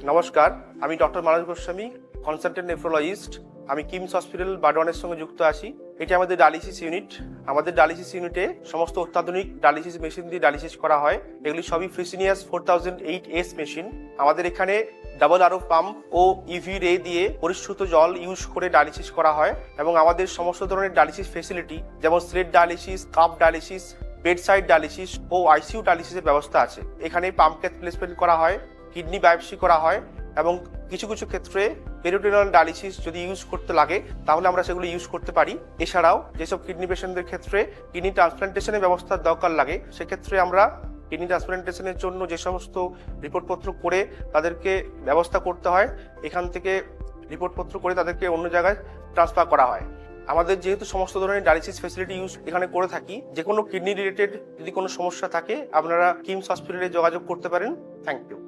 নমস্কার, আমি ডক্টর মানস Goswami, consultant nephrologist. আমি কিমস হসপিটাল বারডোয়ানের সঙ্গে যুক্ত আছি। এটি আমাদের ডায়ালিসিস ইউনিট। আমাদের ডায়ালিসিস ইউনিটে সমস্ত অত্যাধুনিক ডায়ালিসিস মেশিন দিয়ে ডায়ালিসিস করা হয়। এগুলি সবই ফ্রিসিনিয়াস 4008S মেশিন। আমাদের এখানে ডাবল আরও পাম্প ও ইভি রে দিয়ে পরিশ্রুত জল ইউজ করে ডায়ালিসিস করা হয় এবং আমাদের সমস্ত ধরনের ডায়ালিসিস ফেসিলিটি যেমন স্লেট ডায়ালিসিস, কাপ ডায়ালিসিস, বেডসাইড ডায়ালিসিস ও আইসিইউ ডায়ালিসিসের ব্যবস্থা আছে। এখানে পাম্প ক্যাথ প্লেসমেন্ট করা হয়, কিডনি বায়োপসি করা হয় এবং কিছু কিছু ক্ষেত্রে পেরিটোনিয়াল ডায়ালিসিস যদি ইউজ করতে লাগে তাহলে আমরা সেগুলো ইউজ করতে পারি। এছাড়াও যেসব কিডনি পেশেন্টদের ক্ষেত্রে কিডনি ট্রান্সপ্লান্টেশনের ব্যবস্থার দরকার লাগে, সেক্ষেত্রে আমরা কিডনি ট্রান্সপ্লান্টেশনের জন্য যে সমস্ত রিপোর্টপত্র করে তাদেরকে ব্যবস্থা করতে হয়, এখান থেকে রিপোর্টপত্র করে তাদেরকে অন্য জায়গায় ট্রান্সফার করা হয়। আমাদের যেহেতু সমস্ত ধরনের ডায়ালিসিস ফ্যাসিলিটি ইউজ এখানে করে থাকি, যে কোনো কিডনি রিলেটেড যদি কোনো সমস্যা থাকে আপনারা কিমস হসপিটালে যোগাযোগ করতে পারেন। Thank you.